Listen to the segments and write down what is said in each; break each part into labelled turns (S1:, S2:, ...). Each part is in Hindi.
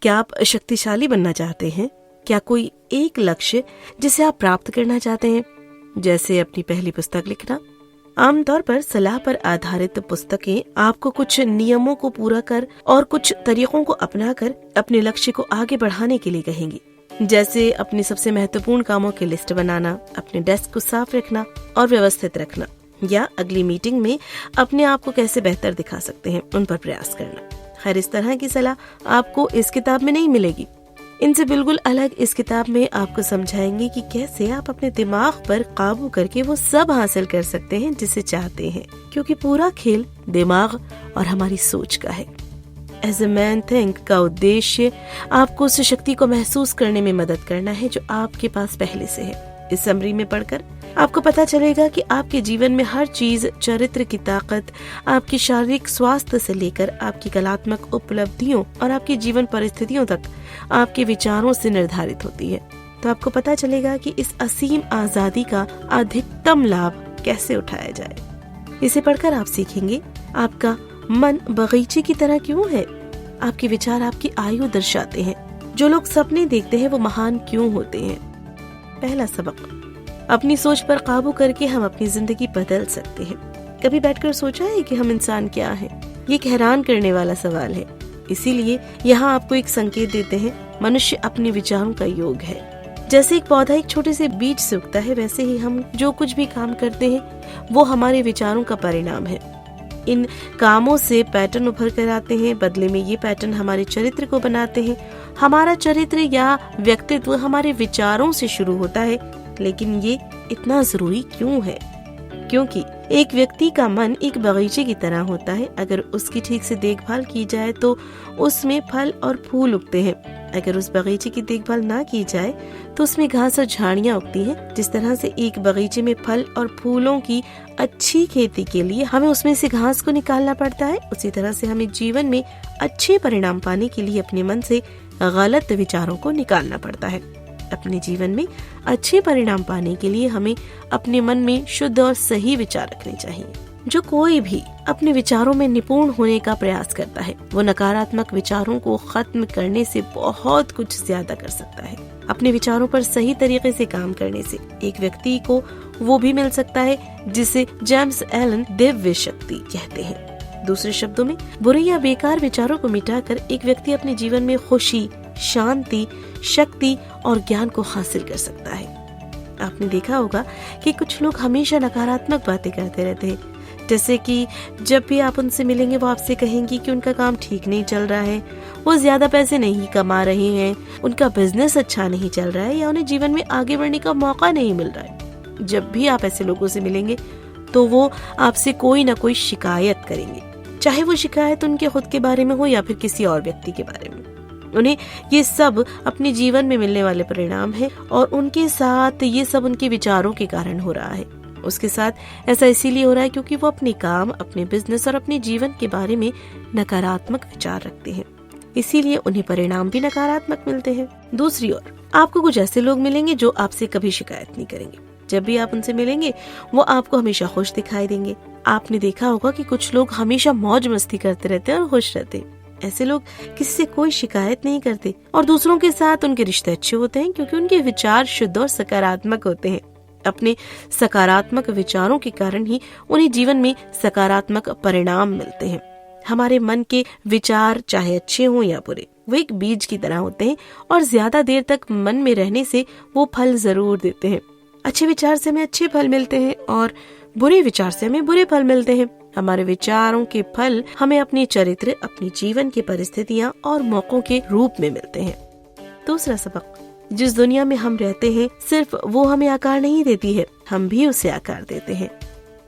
S1: क्या आप शक्तिशाली बनना चाहते हैं? क्या कोई एक लक्ष्य जिसे आप प्राप्त करना चाहते हैं, जैसे अपनी पहली पुस्तक लिखना? आमतौर पर सलाह पर आधारित पुस्तकें आपको कुछ नियमों को पूरा कर और कुछ तरीकों को अपनाकर अपने लक्ष्य को आगे बढ़ाने के लिए कहेंगी, जैसे अपने सबसे महत्वपूर्ण कामों की लिस्ट बनाना, अपने डेस्क को साफ रखना और व्यवस्थित रखना, या अगली मीटिंग में अपने आप को कैसे बेहतर दिखा सकते हैं उन पर प्रयास करना। खैर, इस तरह की सलाह आपको इस किताब में नहीं मिलेगी। इनसे बिल्कुल अलग इस किताब में आपको समझाएंगे कि कैसे आप अपने दिमाग पर काबू करके वो सब हासिल कर सकते हैं जिसे चाहते हैं, क्योंकि पूरा खेल दिमाग और हमारी सोच का है। एज अ मैन थिंक का उद्देश्य आपको उस शक्ति को महसूस करने में मदद करना है जो आपके पास पहले से है। इस समरी में पढ़कर आपको पता चलेगा कि आपके जीवन में हर चीज, चरित्र की ताकत, आपकी शारीरिक स्वास्थ्य से लेकर आपकी कलात्मक उपलब्धियों और आपकी जीवन परिस्थितियों तक आपके विचारों से निर्धारित होती है। तो आपको पता चलेगा कि इस असीम आजादी का अधिकतम लाभ कैसे उठाया जाए। इसे पढ़कर आप सीखेंगे आपका मन बगीचे की तरह क्यों है, आपके विचार आपकी आयु दर्शाते हैं, जो लोग सपने देखते हैं वो महान क्यों होते हैं। पहला सबक, अपनी सोच पर काबू करके हम अपनी जिंदगी बदल सकते हैं। कभी बैठकर सोचा है कि हम इंसान क्या हैं? ये एक हैरान करने वाला सवाल है। इसीलिए यहाँ आपको एक संकेत देते हैं, मनुष्य अपने विचारों का योग है। जैसे एक पौधा एक छोटे से बीज से उगता है, वैसे ही हम जो कुछ भी काम करते हैं वो हमारे विचारों का परिणाम है। इन कामों से पैटर्न उभर कर आते हैं, बदले में ये पैटर्न हमारे चरित्र को बनाते हैं। हमारा चरित्र या व्यक्तित्व हमारे विचारों से शुरू होता है। लेकिन ये इतना जरूरी क्यों है? क्योंकि एक व्यक्ति का मन एक बगीचे की तरह होता है। अगर उसकी ठीक से देखभाल की जाए तो उसमें फल और फूल उगते हैं। अगर उस बगीचे की देखभाल ना की जाए तो उसमें घास और झाड़ियाँ उगती हैं। जिस तरह से एक बगीचे में फल और फूलों की अच्छी खेती के लिए हमें उसमें से घास को निकालना पड़ता है, उसी तरह से हमें जीवन में अच्छे परिणाम पाने के लिए अपने मन से गलत विचारों को निकालना पड़ता है। अपने जीवन में अच्छे परिणाम पाने के लिए हमें अपने मन में शुद्ध और सही विचार रखने चाहिए। जो कोई भी अपने विचारों में निपुण होने का प्रयास करता है वो नकारात्मक विचारों को खत्म करने से बहुत कुछ ज्यादा कर सकता है। अपने विचारों पर सही तरीके से काम करने से एक व्यक्ति को वो भी मिल सकता है जिसे जेम्स एलन दिव्य शक्ति कहते हैं। दूसरे शब्दों में, बुरे या बेकार विचारों को मिटाकर एक व्यक्ति अपने जीवन में खुशी, शांति, शक्ति और ज्ञान को हासिल कर सकता है। आपने देखा होगा कि कुछ लोग हमेशा नकारात्मक बातें करते रहते हैं, जैसे कि जब भी आप उनसे मिलेंगे वो आपसे कहेंगी कि उनका काम ठीक नहीं चल रहा है, वो ज्यादा पैसे नहीं कमा रहे हैं, उनका बिजनेस अच्छा नहीं चल रहा है या उन्हें जीवन में आगे बढ़ने का मौका नहीं मिल रहा है। जब भी आप ऐसे लोगों से मिलेंगे तो वो आपसे कोई ना कोई शिकायत करेंगे, चाहे वो शिकायत उनके खुद के बारे में हो या फिर किसी और व्यक्ति के बारे में। उन्हें ये सब अपने जीवन में मिलने वाले परिणाम है और उनके साथ ये सब उनके विचारों के कारण हो रहा है। उसके साथ ऐसा इसीलिए हो रहा है क्योंकि वो अपने काम, अपने बिजनेस और अपने जीवन के बारे में नकारात्मक विचार रखते हैं, इसीलिए उन्हें परिणाम भी नकारात्मक मिलते हैं। दूसरी ओर आपको कुछ ऐसे लोग मिलेंगे जो आपसे कभी शिकायत नहीं करेंगे। जब भी आप उनसे मिलेंगे वो आपको हमेशा खुश दिखाई देंगे। आपने देखा होगा कि कुछ लोग हमेशा मौज मस्ती करते रहते हैं और खुश रहते हैं। ऐसे लोग किसी से कोई शिकायत नहीं करते और दूसरों के साथ उनके रिश्ते अच्छे होते हैं क्योंकि उनके विचार शुद्ध और सकारात्मक होते हैं। अपने सकारात्मक विचारों के कारण ही उन्हें जीवन में सकारात्मक परिणाम मिलते हैं। हमारे मन के विचार चाहे अच्छे हों या बुरे, वो एक बीज की तरह होते हैं और ज्यादा देर तक मन में रहने से वो फल जरूर देते हैं। अच्छे विचार से हमें अच्छे फल मिलते हैं और बुरे विचार से हमें बुरे फल मिलते हैं। हमारे विचारों के फल हमें अपने चरित्र, अपनी जीवन की परिस्थितियां और मौकों के रूप में मिलते हैं। दूसरा सबक, जिस दुनिया में हम रहते हैं सिर्फ वो हमें आकार नहीं देती है, हम भी उसे आकार देते हैं।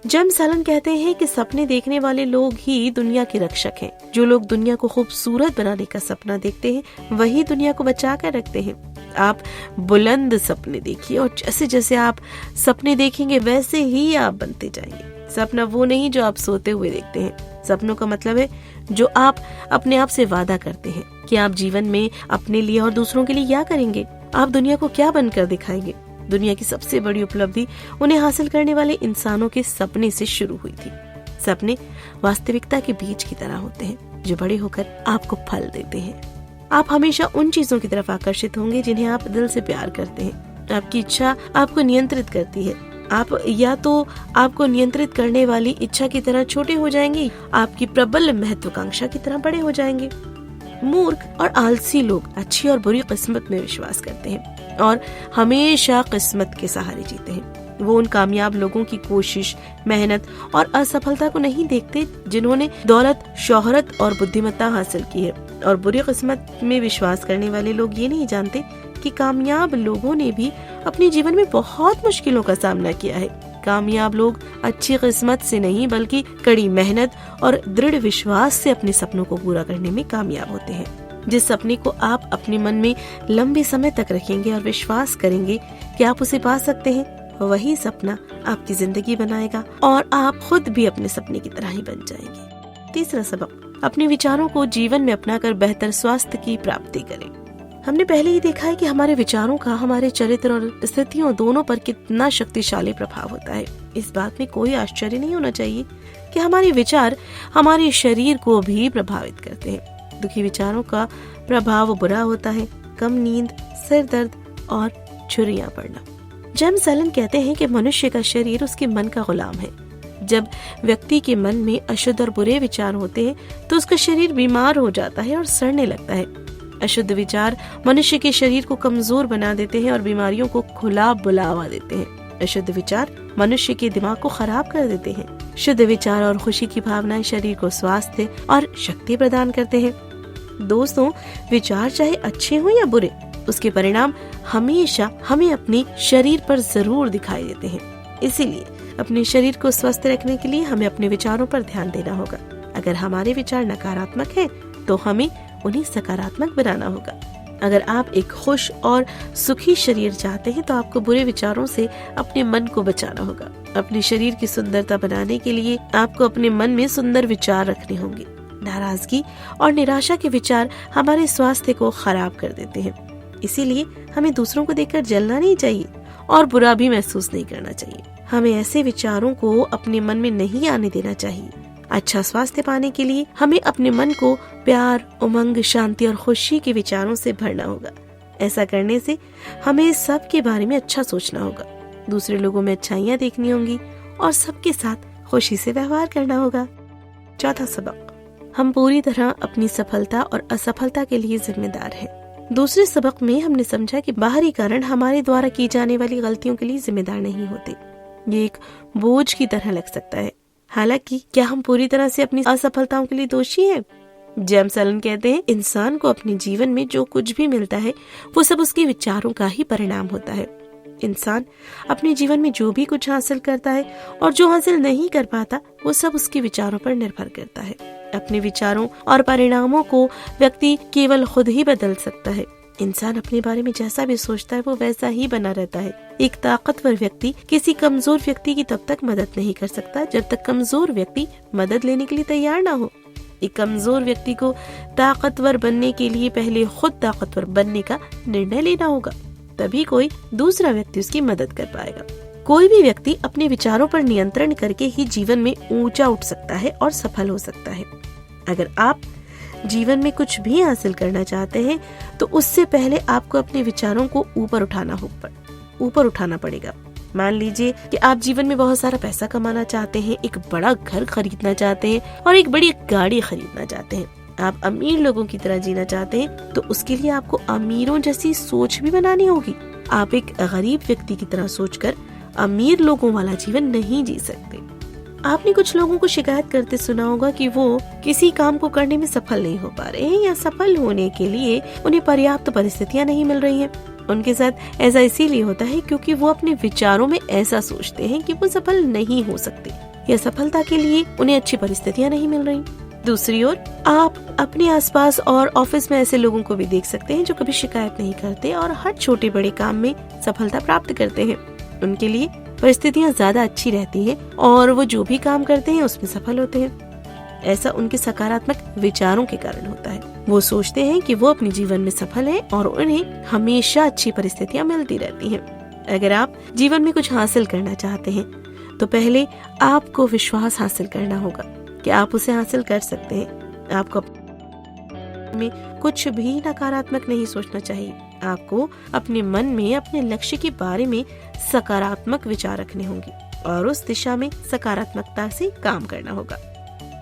S1: जेम्स एलन कहते हैं कि सपने देखने वाले लोग ही दुनिया के रक्षक हैं। जो लोग दुनिया को खूबसूरत बनाने का सपना देखते हैं वही दुनिया को बचा कर रखते हैं। आप बुलंद सपने देखिए और जैसे जैसे आप सपने देखेंगे वैसे ही आप बनते जाएंगे। सपना वो नहीं जो आप सोते हुए देखते हैं। सपनों का मतलब है जो आप अपने आप से वादा करते हैं कि आप जीवन में अपने लिए और दूसरों के लिए क्या करेंगे, आप दुनिया को क्या बनकर दिखाएंगे। दुनिया की सबसे बड़ी उपलब्धि उन्हें हासिल करने वाले इंसानों के सपने से शुरू हुई थी। सपने वास्तविकता के बीज की तरह होते हैं जो बड़े होकर आपको फल देते हैं। आप हमेशा उन चीजों की तरफ आकर्षित होंगे जिन्हें आप दिल से प्यार करते हैं। आपकी इच्छा आपको नियंत्रित करती है। आप या तो आपको नियंत्रित करने वाली इच्छा की तरह छोटे हो जाएंगे, आपकी प्रबल महत्वाकांक्षा की तरह बड़े हो जाएंगे। मूर्ख और आलसी लोग अच्छी और बुरी किस्मत में विश्वास करते हैं और हमेशा किस्मत के सहारे जीते हैं। वो उन कामयाब लोगों की कोशिश, मेहनत और असफलता को नहीं देखते जिन्होंने दौलत, शोहरत और बुद्धिमत्ता हासिल की है। और बुरी किस्मत में विश्वास करने वाले लोग ये नहीं जानते कि कामयाब लोगों ने भी अपने जीवन में बहुत मुश्किलों का सामना किया है। कामयाब लोग अच्छी किस्मत से नहीं बल्कि कड़ी मेहनत और दृढ़ विश्वास से अपने सपनों को पूरा करने में कामयाब होते हैं। जिस सपने को आप अपने मन में लंबे समय तक रखेंगे और विश्वास करेंगे कि आप उसे पा सकते हैं, वही सपना आपकी जिंदगी बनाएगा और आप खुद भी अपने सपने की तरह ही बन जाएंगे। तीसरा सबक, अपने विचारों को जीवन में अपनाकर बेहतर स्वास्थ्य की प्राप्ति करें। हमने पहले ही देखा है कि हमारे विचारों का हमारे चरित्र और स्थितियों दोनों पर कितना शक्तिशाली प्रभाव होता है। इस बात में कोई आश्चर्य नहीं होना चाहिए कि हमारे विचार हमारे शरीर को भी प्रभावित करते हैं। दुखी विचारों का प्रभाव बुरा होता है, कम नींद, सिर दर्द और झुर्रियां पड़ना। जेम्स एलन कहते हैं कि मनुष्य का शरीर उसके मन का गुलाम है। जब व्यक्ति के मन में अशुद्ध और बुरे विचार होते हैं तो उसका शरीर बीमार हो जाता है और सड़ने लगता है। अशुद्ध विचार मनुष्य के शरीर को कमजोर बना देते हैं और बीमारियों को खुला बुलावा देते हैं। अशुद्ध विचार मनुष्य के दिमाग को खराब कर देते हैं। शुद्ध विचार और खुशी की भावनाएं शरीर को स्वास्थ्य और शक्ति प्रदान करते हैं। दोस्तों, विचार चाहे अच्छे हो या बुरे, उसके परिणाम हमेशा हमें अपने शरीर पर जरूर दिखाई देते हैं। इसीलिए अपने शरीर को स्वस्थ रखने के लिए हमें अपने विचारों पर ध्यान देना होगा। अगर हमारे विचार नकारात्मक हैं, तो हमें उन्हें सकारात्मक बनाना होगा। अगर आप एक खुश और सुखी शरीर चाहते हैं, तो आपको बुरे विचारों से अपने मन को बचाना होगा। अपने शरीर की सुंदरता बनाने के लिए आपको अपने मन में सुंदर विचार रखने होंगे। नाराजगी और निराशा के विचार हमारे स्वास्थ्य को खराब कर देते हैं। इसीलिए हमें दूसरों को देखकर जलना नहीं चाहिए और बुरा भी महसूस नहीं करना चाहिए। हमें ऐसे विचारों को अपने मन में नहीं आने देना चाहिए। अच्छा स्वास्थ्य पाने के लिए हमें अपने मन को प्यार, उमंग, शांति और खुशी के विचारों से भरना होगा। ऐसा करने से हमें सबके बारे में अच्छा सोचना होगा, दूसरे लोगों में अच्छाइयाँ देखनी होंगी और सबके साथ खुशी से व्यवहार करना होगा। चौथा सबक, हम पूरी तरह अपनी सफलता और असफलता के लिए जिम्मेदार हैं। दूसरे सबक में हमने समझा कि बाहरी कारण हमारे द्वारा की जाने वाली गलतियों के लिए जिम्मेदार नहीं होते। ये एक बोझ की तरह लग सकता है। हालांकि क्या हम पूरी तरह से अपनी असफलताओं के लिए दोषी हैं? जेम्स एलन कहते हैं, इंसान को अपने जीवन में जो कुछ भी मिलता है वो सब उसके विचारों का ही परिणाम होता है। इंसान अपने जीवन में जो भी कुछ हासिल करता है और जो हासिल नहीं कर पाता, वो सब उसके विचारों पर निर्भर करता है। अपने विचारों और परिणामों को व्यक्ति केवल खुद ही बदल सकता है। इंसान अपने बारे में जैसा भी सोचता है वो वैसा ही बना रहता है। एक ताकतवर व्यक्ति किसी कमजोर व्यक्ति की तब तक मदद नहीं कर सकता जब तक कमजोर व्यक्ति मदद लेने के लिए तैयार ना हो। एक कमजोर व्यक्ति को ताकतवर बनने के लिए पहले खुद ताकतवर बनने का निर्णय लेना होगा, तभी कोई दूसरा व्यक्ति उसकी मदद कर पाएगा। कोई भी व्यक्ति अपने विचारों पर नियंत्रण करके ही जीवन में ऊंचा उठ सकता है और सफल हो सकता है। अगर आप जीवन में कुछ भी हासिल करना चाहते हैं तो उससे पहले आपको अपने विचारों को ऊपर उठाना पड़ेगा। मान लीजिए कि आप जीवन में बहुत सारा पैसा कमाना चाहते हैं, एक बड़ा घर खरीदना चाहते हैं और एक बड़ी गाड़ी खरीदना चाहते हैं। आप अमीर लोगों की तरह जीना चाहते हैं तो उसके लिए आपको अमीरों जैसी सोच भी बनानी होगी। आप एक गरीब व्यक्ति की तरह सोचकर अमीर लोगों वाला जीवन नहीं जी सकते। आपने कुछ लोगों को शिकायत करते सुना होगा कि वो किसी काम को करने में सफल नहीं हो पा रहे हैं या सफल होने के लिए उन्हें पर्याप्त परिस्थितियां नहीं मिल रही हैं। उनके साथ ऐसा इसीलिए होता है क्योंकि वो अपने विचारों में ऐसा सोचते हैं कि वो सफल नहीं हो सकते या सफलता के लिए उन्हें अच्छी परिस्थितियां नहीं मिल रही। दूसरी ओर आप अपने आसपास और ऑफिस में ऐसे लोगों को भी देख सकते हैं जो कभी शिकायत नहीं करते और हर छोटे बड़े काम में सफलता प्राप्त करते हैं। उनके लिए परिस्थितियां ज्यादा अच्छी रहती हैं और वो जो भी काम करते हैं उसमें सफल होते हैं। ऐसा उनके सकारात्मक विचारों के कारण होता है। वो सोचते हैं कि वो अपने जीवन में सफल हैं और उन्हें हमेशा अच्छी परिस्थितियां मिलती रहती हैं। अगर आप जीवन में कुछ हासिल करना चाहते हैं तो पहले आपको विश्वास हासिल करना होगा कि आप उसे हासिल कर सकते हैं। आपको में कुछ भी नकारात्मक नहीं सोचना चाहिए। आपको अपने मन में अपने लक्ष्य के बारे में सकारात्मक विचार रखने होंगे और उस दिशा में सकारात्मकता से काम करना होगा।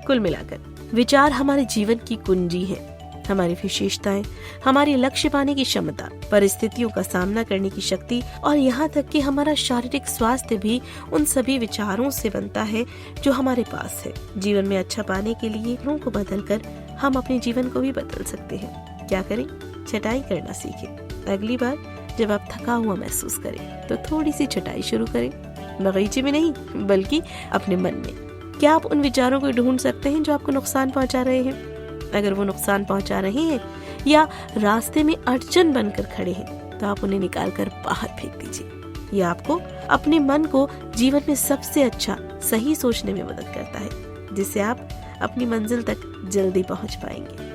S1: कुल मिलाकर विचार हमारे जीवन की कुंजी है। हमारी विशेषताएं, हमारी लक्ष्य पाने की क्षमता, परिस्थितियों का सामना करने की शक्ति और यहाँ तक कि हमारा शारीरिक स्वास्थ्य भी उन सभी विचारों से बनता है जो हमारे पास है। जीवन में अच्छा पाने के लिए विचारों को बदलकर हम अपने जीवन को भी बदल सकते हैं। क्या करें? छटाई करना सीखें। अगली बार जब आप थका हुआ महसूस करें तो थोड़ी सी छटाई शुरू करें, बगीचे में नहीं बल्कि अपने मन में। क्या आप उन विचारों को ढूंढ सकते हैं जो आपको नुकसान पहुंचा रहे हैं? अगर वो नुकसान पहुंचा रहे हैं या रास्ते में अड़चन बनकर खड़े हैं तो आप उन्हें निकाल कर बाहर फेंक दीजिए। यह आपको अपने मन को जीवन में सबसे अच्छा सही सोचने में मदद करता है, जिससे आप अपनी मंजिल तक जल्दी पहुंच पाएंगे।